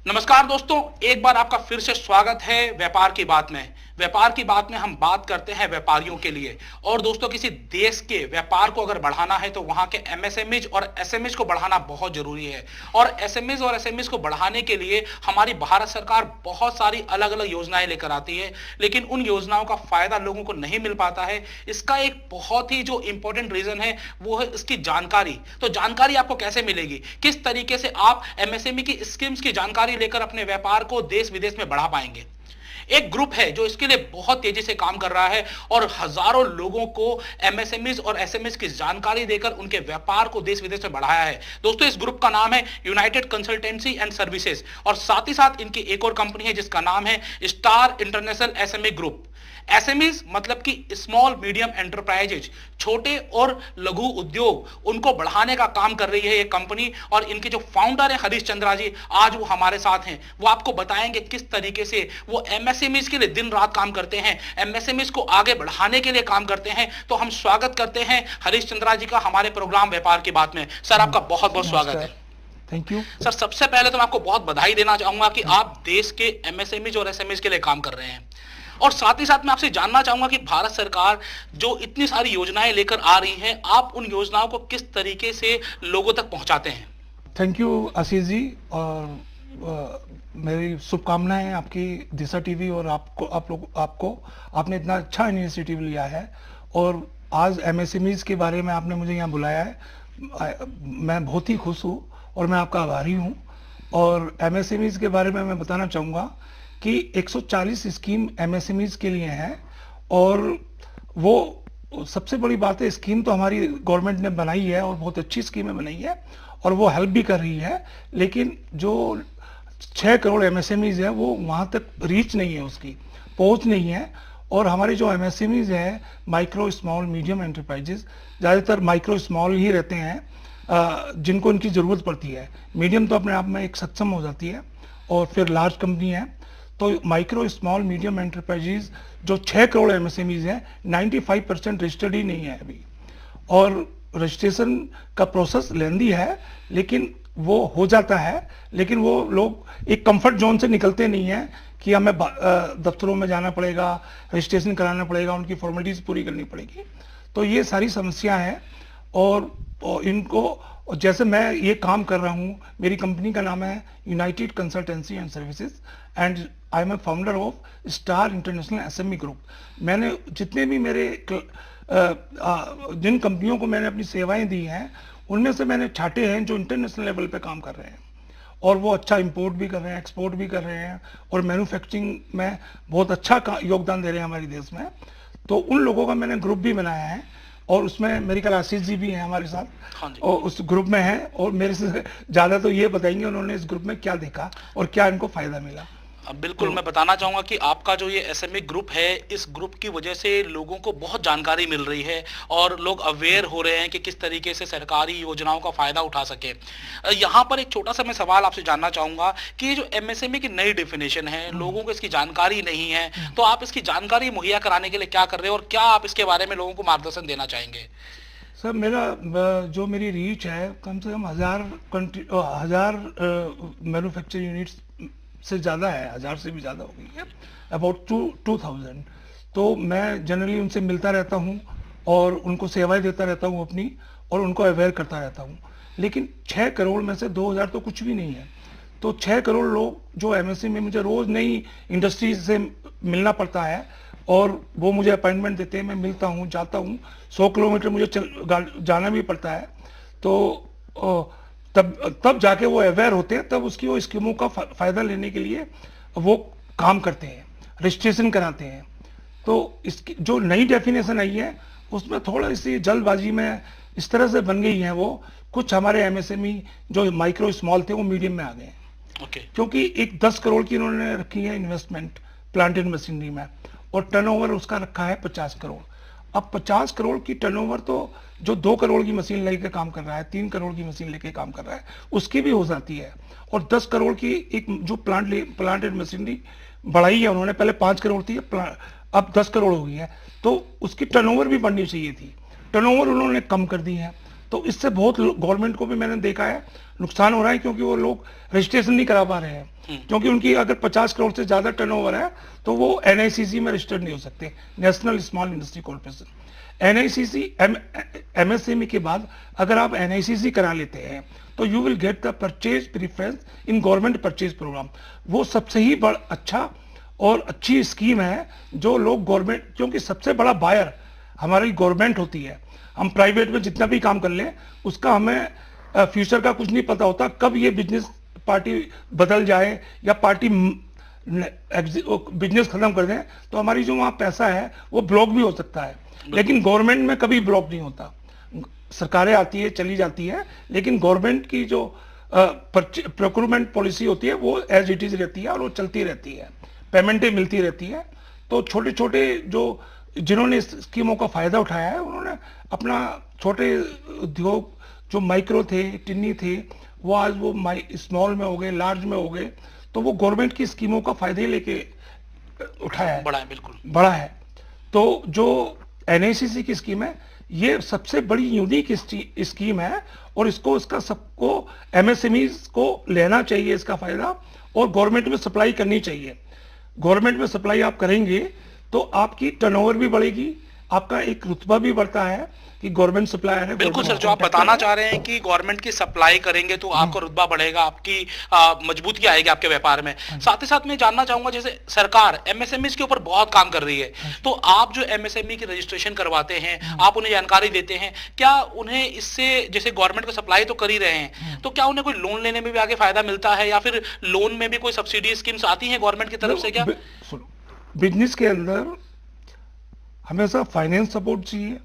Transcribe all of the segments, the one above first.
नमस्कार दोस्तों, एक बार आपका फिर से स्वागत है व्यापार की बात में। व्यापार की बात में हम बात करते हैं व्यापारियों के लिए। और दोस्तों, किसी देश के व्यापार को अगर बढ़ाना है तो वहां के एमएसएमईज और एसएमईज को बढ़ाना बहुत जरूरी है। और एसएमईज और एसएमईज को बढ़ाने के लिए हमारी भारत सरकार बहुत सारी अलग अलग योजनाएं लेकर आती है, लेकिन उन योजनाओं का फायदा लोगों को नहीं मिल पाता है। इसका एक बहुत ही जो इंपॉर्टेंट रीजन है वो है इसकी जानकारी। तो जानकारी आपको कैसे मिलेगी, किस तरीके से आप एमएसएमई की स्कीम्स की जानकारी लेकर अपने व्यापार को देश विदेश में बढ़ा पाएंगे। एक ग्रुप है जो इसके लिए बहुत तेजी से काम कर रहा है और हजारों लोगों को एमएसएमईज और एसएमईज की जानकारी देकर उनके व्यापार को देश विदेश में बढ़ाया है। दोस्तों, इस ग्रुप का नाम है यूनाइटेड कंसल्टेंसी एंड सर्विसेज और साथ ही साथ इनकी एक और कंपनी है जिसका नाम है star international SME group. SMEs मतलब कि स्मॉल मीडियम एंटरप्राइजेज, छोटे और लघु उद्योग, उनको बढ़ाने का काम कर रही है ये कंपनी। और इनके जो फाउंडर हैं हरीश चंद्रा जी, आज वो हमारे साथ हैं। वो आपको बताएंगे किस तरीके से वो एमएसएमईज के लिए दिन रात काम करते हैं, एमएसएमईज को आगे बढ़ाने के लिए काम करते हैं। तो हम स्वागत करते हैं हरीश चंद्रा जी का हमारे प्रोग्राम व्यापार की बात में। सर, आपका बहुत बहुत स्वागत है। थैंक यू सर, सबसे पहले तो मैं आपको बहुत बधाई देना चाहूंगा कि आप देश के एमएसएमईज और एसएमईज के लिए काम कर रहे हैं। और साथ ही साथ मैं आपसे जानना चाहूंगा कि भारत सरकार जो इतनी सारी योजनाएं लेकर आ रही हैं, आप उन योजनाओं को किस तरीके से लोगों तक पहुंचाते हैं। थैंक यू आशीष जी, और मेरी शुभकामनाएं आपकी दिशा टीवी और आपको आपने इतना अच्छा इनिशिएटिव लिया है। और आज एमएसएमईज के बारे में आपने मुझे यहाँ बुलाया है, मैं बहुत ही खुश हूँ और मैं आपका आभारी हूँ। और एमएसएमईज के बारे में मैं बताना चाहूँगा कि 140 स्कीम एमएसएमईज के लिए है। और वो सबसे बड़ी बात है, स्कीम तो हमारी गवर्नमेंट ने बनाई है और बहुत अच्छी स्कीमें बनाई है और वो हेल्प भी कर रही है, लेकिन जो 6 करोड़ एमएसएमईज है वो वहाँ तक रीच नहीं है, उसकी पहुँच नहीं है। और हमारे जो एमएसएमईज है, माइक्रो स्मॉल मीडियम एंटरप्राइजेज, ज़्यादातर माइक्रो स्मॉल ही रहते हैं जिनको इनकी ज़रूरत पड़ती है। मीडियम तो अपने आप में एक सक्षम हो जाती है और फिर लार्ज कंपनी है। तो माइक्रो स्मॉल मीडियम एंटरप्राइजेज जो 6 करोड़ एमएसएमईज हैं, 95% रजिस्टर्ड ही नहीं है अभी। और रजिस्ट्रेशन का प्रोसेस लेंदी है, लेकिन वो हो जाता है, लेकिन वो लोग एक कंफर्ट जोन से निकलते नहीं हैं कि हमें दफ्तरों में जाना पड़ेगा, रजिस्ट्रेशन कराना पड़ेगा, उनकी फॉर्मेलिटीज़ पूरी करनी पड़ेगी। तो ये सारी समस्या हैं। और इनको, जैसे मैं ये काम कर रहा हूँ, मेरी कंपनी का नाम है united consultancy and services and I am a founder of star international SME group. मैंने जितने भी मेरे जिन कंपनियों को मैंने अपनी सेवाएं दी हैं, उनमें से मैंने छाटे हैं जो इंटरनेशनल लेवल पे काम कर रहे हैं और वो अच्छा इंपोर्ट भी कर रहे हैं, एक्सपोर्ट भी कर रहे हैं और मैन्युफैक्चरिंग में बहुत अच्छा योगदान दे रहे हैं हमारे देश में। तो उन लोगों का मैंने ग्रुप भी बनाया है और उसमें मेरी कल आशीष जी भी हैं हमारे साथ। हाँ जी। और उस ग्रुप में हैं और मेरे से ज़्यादा तो ये बताएंगे उन्होंने इस ग्रुप में क्या देखा और क्या इनको फ़ायदा मिला। बिल्कुल, मैं बताना चाहूंगा कि आपका जो ये एसएमई ग्रुप है, इस ग्रुप की वजह से लोगों को बहुत जानकारी मिल रही है और लोग अवेयर हो रहे हैं कि किस तरीके से सरकारी योजनाओं का फायदा उठा सके। यहाँ पर एक छोटा सा मैं सवाल आपसे जानना चाहूंगा कि ये जो एमएसएमई की नई डेफिनेशन है, लोगों को इसकी जानकारी नहीं है, तो आप इसकी जानकारी मुहैया कराने के लिए क्या कर रहे हैं और क्या आप इसके बारे में लोगों को मार्गदर्शन देना चाहेंगे। सर, मेरी रीच है कम से कम 1000 मैन्युफैक्चरिंग यूनिट्स से ज़्यादा है, 1000 से भी ज़्यादा हो गई है, अबाउट 2000। तो मैं जनरली उनसे मिलता रहता हूँ और उनको सेवाएं देता रहता हूँ अपनी, और उनको अवेयर करता रहता हूँ। लेकिन 6 करोड़ में से 2000 तो कुछ भी नहीं है। तो 6 करोड़ लोग जो एमएसएमई में, मुझे रोज़ नई इंडस्ट्री से मिलना पड़ता है और वो मुझे अपॉइंटमेंट देते हैं, मैं मिलता हूँ, जाता हूँ, 100 किलोमीटर मुझे जाना भी पड़ता है। तो तब जाके वो अवेयर होते हैं, तब उसकी वो स्कीमों का फ़ायदा लेने के लिए वो काम करते हैं, रजिस्ट्रेशन कराते हैं। तो इसकी जो नई डेफिनेशन आई है उसमें थोड़ा सी जल्दबाजी में इस तरह से बन गई है, वो कुछ हमारे एमएसएमई जो माइक्रो स्मॉल थे वो मीडियम में आ गए हैं। क्योंकि एक 10 करोड़ की उन्होंने रखी है इन्वेस्टमेंट प्लांट एंड मशीनरी में और टर्नओवर उसका रखा है 50 करोड़। अब 50 करोड़ की टर्नओवर तो जो 2 करोड़ की मशीन लेके काम कर रहा है, 3 करोड़ की मशीन लेके काम कर रहा है, उसकी भी हो जाती है। और 10 करोड़ की एक जो प्लांट एंड मशीनरी बढ़ाई है उन्होंने, पहले 5 करोड़ थी, अब 10 करोड़ हो गई है, तो उसकी टर्नओवर भी बढ़नी चाहिए थी। टर्नओवर उन्होंने कम कर दी है। तो इससे बहुत गवर्नमेंट को भी मैंने देखा है नुकसान हो रहा है, क्योंकि वो लोग रजिस्ट्रेशन नहीं करा पा रहे हैं, क्योंकि उनकी अगर 50 करोड़ से ज्यादा टर्नओवर है तो वो एनआईसीसी में रजिस्टर्ड नहीं हो सकते, national small industry corporation. NICC MSME के बाद अगर आप एनआईसीसी करा लेते हैं तो you will get the purchase preference in government purchase programme. वो सबसे ही अच्छा और अच्छी स्कीम है जो लोग गवर्नमेंट, क्योंकि सबसे बड़ा बायर हमारी गवर्नमेंट होती है। हम प्राइवेट में जितना भी काम कर लें उसका हमें फ्यूचर का कुछ नहीं पता होता, कब ये बिजनेस पार्टी बदल जाए या पार्टी बिजनेस खत्म कर दें, तो हमारी जो वहाँ पैसा है वो ब्लॉक भी हो सकता है। लेकिन गवर्नमेंट में कभी ब्लॉक नहीं होता, सरकारें आती है चली जाती है, लेकिन गवर्नमेंट की जो प्रोक्योरमेंट पॉलिसी होती है वो एज इट इज रहती है और वो चलती रहती है, पेमेंटें मिलती रहती है। तो छोटे छोटे जो जिन्होंने इस स्कीमों का फायदा उठाया है उन्होंने अपना छोटे उद्योग जो माइक्रो थे, टिन्नी थे, वो आज वो स्मॉल में हो गए, लार्ज में हो गए, तो वो गवर्नमेंट की स्कीमों का फायदा ही लेके उठाया है, बड़ा है, बिल्कुल बड़ा है। तो जो एनआईसीसी की स्कीम है ये सबसे बड़ी यूनिक स्कीम है और इसका सबको एमएसएमईज को लेना चाहिए इसका फायदा, और गवर्नमेंट में सप्लाई करनी चाहिए। गवर्नमेंट में सप्लाई आप करेंगे तो आपकी टर्नओवर भी बढ़ेगी, आपका एक रुतबा भी बढ़ता है कि गवर्नमेंट सप्लायर है। बिल्कुल सर, जो आप बताना चाह रहे हैं कि गवर्नमेंट की सप्लाई करेंगे तो आपका रुतबा बढ़ेगा, आपकी मजबूती आएगी आपके व्यापार में। साथ ही साथ मैं जानना चाहूंगा, जैसे सरकार एमएसएमई के ऊपर बहुत काम कर रही है, तो आप जो एमएसएमई की रजिस्ट्रेशन करवाते हैं, आप उन्हें जानकारी देते हैं, क्या उन्हें इससे, जैसे गवर्नमेंट को सप्लाई तो कर ही रहे हैं, तो क्या उन्हें कोई लोन लेने में भी आगे फायदा मिलता है या फिर लोन में भी कोई सब्सिडी स्कीम्स आती है गवर्नमेंट की तरफ से? क्या बिजनेस के अंदर हमेशा फाइनेंस सपोर्ट चाहिए,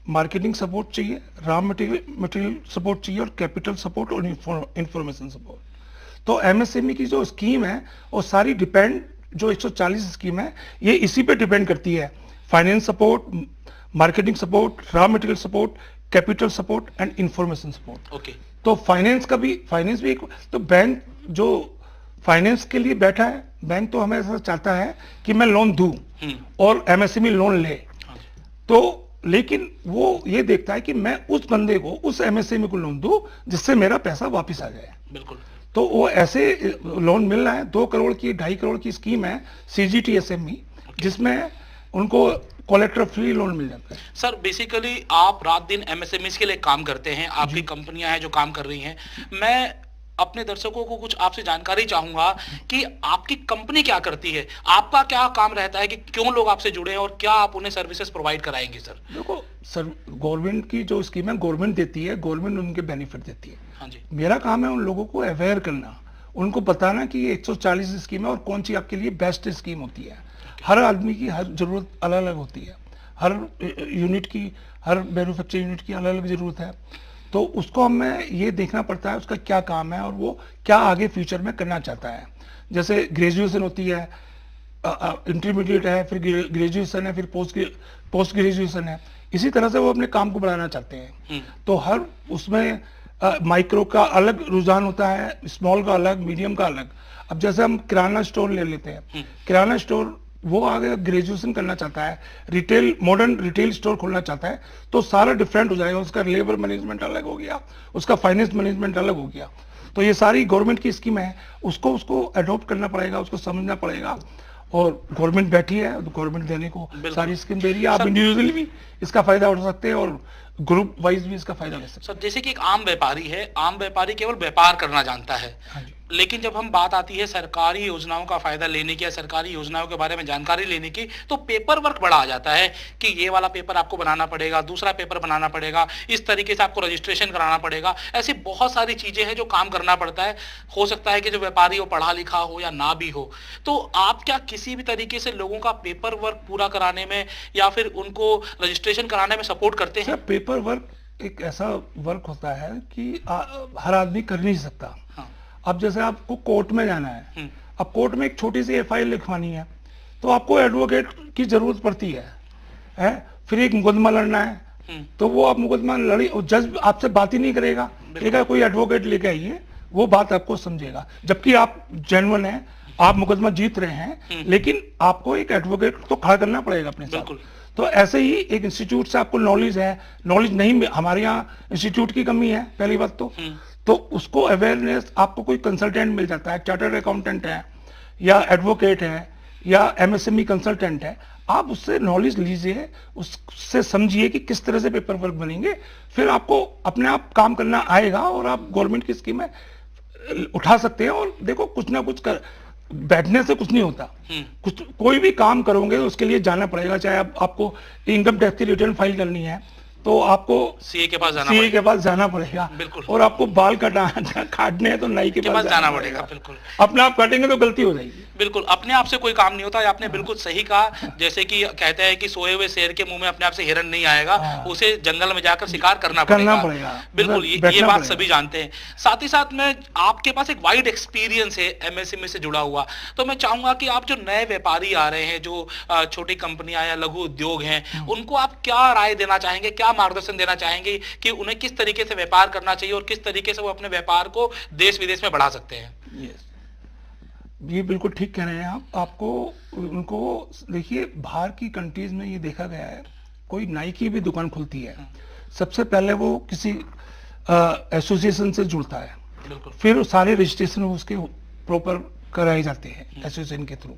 मार्केटिंग सपोर्ट चाहिए, रॉ मटेरियल सपोर्ट चाहिए और कैपिटल सपोर्ट और इंफॉर्मेशन सपोर्ट। तो एमएसएमई की जो स्कीम है वो सारी डिपेंड, जो 140 स्कीम है ये इसी पे डिपेंड करती है, finance support, marketing support, raw material support, capital support and information support. Okay, तो फाइनेंस भी एक, तो बैंक जो फाइनेंस के लिए बैठा है, बैंक तो हमेशा चाहता है कि मैं लोन दूं और एमएसएमई लोन ले, तो लेकिन वो ये देखता है कि मैं उस बंदे को, उस एमएसएमई को लोन दूं जिससे मेरा पैसा वापस आ जाए। बिल्कुल। तो वो ऐसे लोन मिल रहा है, 2 करोड़ की, 2.5 करोड़ की स्कीम है सीजीटीएसएमई, जिसमें उनको कोलेट्रल फ्री लोन मिल जाता है। सर बेसिकली आप रात दिन एमएसएमई के लिए काम करते हैं, आपकी कंपनियां हैं जो काम कर रही हैं। मैं अपने दर्शकों को कुछ आपसे जानकारी चाहूंगा कि आपकी कंपनी क्या करती है, आपका क्या काम रहता है, कि क्यों लोग आपसे जुड़े हैं और क्या आप उन्हें सर्विसेज प्रोवाइड कराएंगे? सर देखो सर, गवर्नमेंट की जो स्कीम है गवर्नमेंट देती है, गवर्नमेंट उनके बेनिफिट देती है। हाँ जी। मेरा काम है उन लोगों को अवेयर करना, उनको बताना कि ये 140 स्कीम है और कौन सी आपके लिए बेस्ट स्कीम होती है। हर आदमी की हर जरूरत अलग अलग होती है, हर यूनिट की, हर मैन्युफैक्चरिंग यूनिट की अलग अलग जरूरत है, तो उसको हमें ये देखना पड़ता है उसका क्या काम है और वो क्या आगे फ्यूचर में करना चाहता है। जैसे ग्रेजुएशन होती है, इंटरमीडिएट है, फिर ग्रेजुएशन है, फिर पोस्ट ग्रेजुएशन है, इसी तरह से वो अपने काम को बढ़ाना चाहते हैं। तो हर उसमें माइक्रो का अलग रुझान होता है, स्मॉल का अलग, मीडियम का अलग। अब जैसे हम किराना स्टोर ले लेते हैं, किराना स्टोर वो आगे ग्रेजुएशन करना चाहता है, रिटेल, मॉडर्न रिटेल स्टोर खोलना चाहता है, तो सारा डिफरेंट हो जाएगा, उसका लेबर मैनेजमेंट अलग हो गया, उसका फाइनेंस मैनेजमेंट अलग हो गया। तो ये सारी गवर्नमेंट की स्कीम है, उसको अडॉप्ट करना पड़ेगा, उसको समझना पड़ेगा, और गवर्नमेंट बैठी है तो गवर्नमेंट देने को सारी स्कीम दे रही है। आप इंडिविजुअली भी इसका फायदा उठा सकते हैं और ग्रुप वाइज भी इसका फायदा ले सकते हैं। सर जैसे कि एक आम व्यापारी है, आम व्यापारी केवल व्यापार करना जानता है, लेकिन जब हम बात आती है सरकारी योजनाओं का फायदा लेने की या सरकारी योजनाओं के बारे में जानकारी लेने की, तो पेपर वर्क बड़ा आ जाता है कि ये वाला पेपर आपको बनाना पड़ेगा, दूसरा पेपर बनाना पड़ेगा, इस तरीके से आपको रजिस्ट्रेशन कराना पड़ेगा। ऐसी बहुत सारी चीजें हैं जो काम करना पड़ता है। हो सकता है कि जो व्यापारी हो पढ़ा लिखा हो या ना भी हो, तो आप क्या किसी भी तरीके से लोगों का पेपर वर्क पूरा कराने में या फिर उनको रजिस्ट्रेशन कराने में सपोर्ट करते हैं? पेपर वर्क एक ऐसा वर्क होता है कि हर आदमी कर नहीं सकता। हाँ। अब जैसे आपको कोर्ट में जाना है, अब कोर्ट में एक छोटी सी एफआईआर लिखवानी है, तो आपको एडवोकेट की जरूरत पड़ती है? फिर एक मुकदमा लड़ना है, तो वो आप मुकदमा लड़ी, जज आपसे बात ही नहीं करेगा, कहेगा कोई एडवोकेट लेके आइए, वो बात आपको समझेगा, जबकि आप जेन्युइन है, आप मुकदमा जीत रहे हैं, लेकिन आपको एक एडवोकेट तो खड़ा करना पड़ेगा अपने साथ। तो ऐसे ही एक इंस्टीट्यूट से आपको नॉलेज है, नॉलेज नहीं, हमारे यहाँ इंस्टीट्यूट की कमी है पहली बात तो उसको अवेयरनेस आपको कोई कंसल्टेंट मिल जाता है, चार्टर्ड अकाउंटेंट है या एडवोकेट है या एमएसएमई कंसल्टेंट है, आप उससे नॉलेज लीजिए, उससे समझिए कि किस तरह से पेपर वर्क बनेंगे, फिर आपको अपने आप काम करना आएगा और आप गवर्नमेंट की स्कीमें उठा सकते हैं। और देखो कुछ ना कुछ कर, बैठने से कुछ नहीं होता, कुछ कोई भी काम करोगे तो उसके लिए जाना पड़ेगा। चाहे आपको इनकम टैक्स की रिटर्न फाइल करनी है तो आपको सीए के पास जाना पड़ेगा, बिल्कुल। और आपको बाल काटने हैं तो नाई के पास जाना पड़ेगा, बिल्कुल। अपने आप काटेंगे तो गलती हो जाएगी। बिल्कुल, अपने आप से कोई काम नहीं होता, आपने बिल्कुल सही कहा। जैसे कि कहते हैं कि सोए हुए शेर के मुंह में अपने आप से हिरन नहीं आएगा, उसे जंगल में जाकर शिकार करना पड़ेगा। बिल्कुल, ये बात सभी जानते हैं। साथ ही साथ में आपके पास एक वाइड एक्सपीरियंस है एमएसएमई से जुड़ा हुआ, तो मैं चाहूंगा कि आप जो नए व्यापारी आ रहे हैं, जो छोटी कंपनियां या लघु उद्योग हैं, उनको आप क्या राय देना चाहेंगे, क्या मार्गदर्शन देना चाहेंगे कि उन्हें किस तरीके से व्यापार करना चाहिए और किस तरीके से वो अपने व्यापार को देश विदेश में बढ़ा सकते हैं? ये बिल्कुल ठीक कह रहे हैं आप। आपको उनको देखिए, बाहर की कंट्रीज में ये देखा गया है, कोई नाई की भी दुकान खुलती है, सबसे पहले वो किसी एसोसिएशन से जुड़ता है, फिर सारे रजिस्ट्रेशन उसके प्रॉपर कराए जाते हैं एसोसिएशन के थ्रू,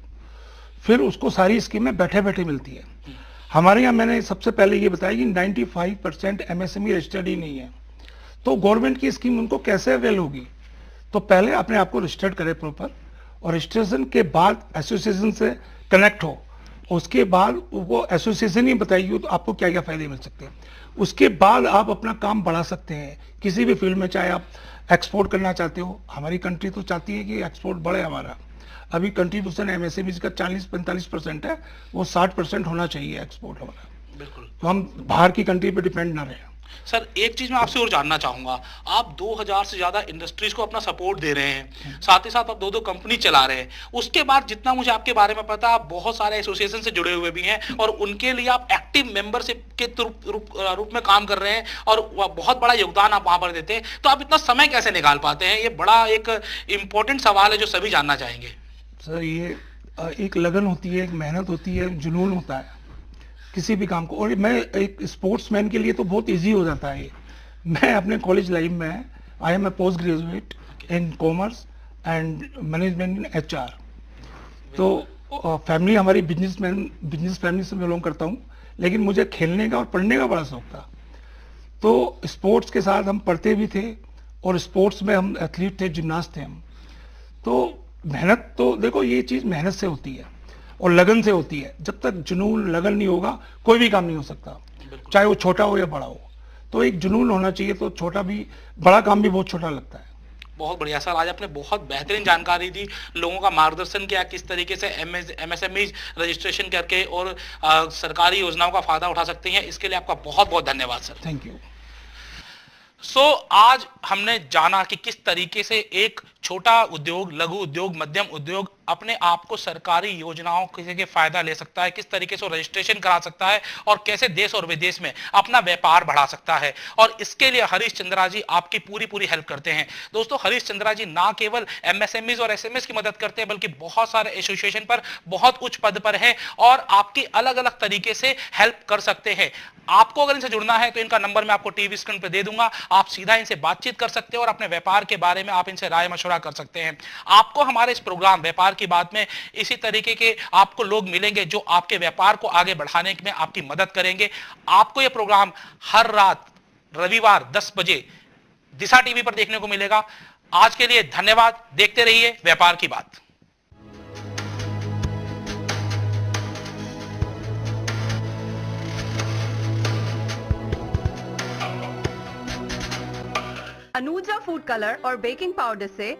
फिर उसको सारी स्कीमें बैठे बैठे मिलती है। हमारे यहाँ मैंने सबसे पहले ये बताया कि 95% एमएसएमई रजिस्टर्ड ही नहीं है, तो गवर्नमेंट की स्कीम उनको कैसे अवेल होगी? तो पहले अपने आप को रजिस्टर्ड करें प्रॉपर, और रजिस्ट्रेशन के बाद एसोसिएशन से कनेक्ट हो, उसके बाद वो एसोसिएशन ही बताएगी तो आपको क्या क्या फायदे मिल सकते हैं। उसके बाद आप अपना काम बढ़ा सकते हैं किसी भी फील्ड में, चाहे आप एक्सपोर्ट करना चाहते हो, हमारी कंट्री तो चाहती है कि एक्सपोर्ट बढ़े हमारा, अभी कंट्रीब्यूशन एमएसएमई का 40-45% है, वो 60% होना चाहिए एक्सपोर्ट हमारा, बिल्कुल, तो हम बाहर की कंट्री पे डिपेंड ना रहे। सर, एक चीज मैं आपसे और जानना चाहूंगा, आप 2000 से ज्यादा इंडस्ट्रीज को अपना सपोर्ट दे रहे हैं, साथ ही साथ आप दो कंपनी चला रहे हैं, उसके बाद जितना मुझे आपके बारे में पता, आप बहुत सारे एसोसिएशन से जुड़े हुए भी हैं और उनके लिए आप एक्टिव मेंबरशिप के रूप में काम कर रहे हैं और बहुत बड़ा योगदान आप वहां पर देते हैं, तो आप इतना समय कैसे निकाल पाते हैं? ये बड़ा एक इंपॉर्टेंट सवाल है जो सभी जानना चाहेंगे। सर, ये एक लगन होती है, एक मेहनत होती है, जुनून होता है किसी भी काम को, और मैं एक स्पोर्ट्समैन के लिए तो बहुत इजी हो जाता है। मैं अपने कॉलेज लाइफ में I am a post graduate in commerce and management in HR, तो फैमिली हमारी बिजनेस फैमिली से बिलोंग करता हूँ, लेकिन मुझे खेलने का और पढ़ने का बड़ा शौक था, तो स्पोर्ट्स के साथ हम पढ़ते भी थे और स्पोर्ट्स में हम एथलीट थे, जिम्नास्ट थे हम। तो मेहनत तो देखो, ये चीज़ मेहनत से होती है और लगन से होती है। जब तक जुनून लगन नहीं होगा कोई भी काम नहीं हो सकता, चाहे वो छोटा हो या बड़ा हो। तो एक जुनून होना चाहिए, तो छोटा भी, बड़ा काम भी बहुत छोटा लगता है। बहुत बढ़िया सर, आज आपने बहुत बेहतरीन जानकारी दी, लोगों का मार्गदर्शन किया किस तरीके से एमएसएमई रजिस्ट्रेशन करके और सरकारी योजनाओं का फायदा उठा सकते हैं। इसके लिए आपका बहुत बहुत धन्यवाद सर। Thank you. आज हमने जाना कि किस तरीके से एक छोटा उद्योग, लघु उद्योग, मध्यम उद्योग अपने आप को सरकारी योजनाओं के फायदा ले सकता है, किस तरीके से रजिस्ट्रेशन करा सकता है और कैसे देश और विदेश में अपना व्यापार बढ़ा सकता है, और इसके लिए हरीश चंद्रा जी आपकी पूरी हेल्प करते हैं। दोस्तों, हरीश चंद्रा जी ना केवल एमएसएमईज और एसएमएस की मदद करते हैं, बल्कि बहुत सारे एसोसिएशन पर बहुत उच्च पद पर हैं और आपकी अलग अलग तरीके से हेल्प कर सकते हैं। आपको अगर इनसे जुड़ना है तो इनका नंबर मैं आपको टीवी स्क्रीन पर दे दूंगा, आप सीधा इनसे बातचीत कर सकते हैं और अपने व्यापार के बारे में आप इनसे राय मशवरा कर सकते हैं। आपको हमारे इस प्रोग्राम व्यापार की बात में इसी तरीके के आपको लोग मिलेंगे जो आपके व्यापार को आगे बढ़ाने में आपकी मदद करेंगे। आपको यह प्रोग्राम हर रात रविवार 10 बजे दिशा टीवी पर देखने को मिलेगा। आज के लिए धन्यवाद, देखते रहिए व्यापार की बात। अनूजा फूड कलर और बेकिंग पाउडर से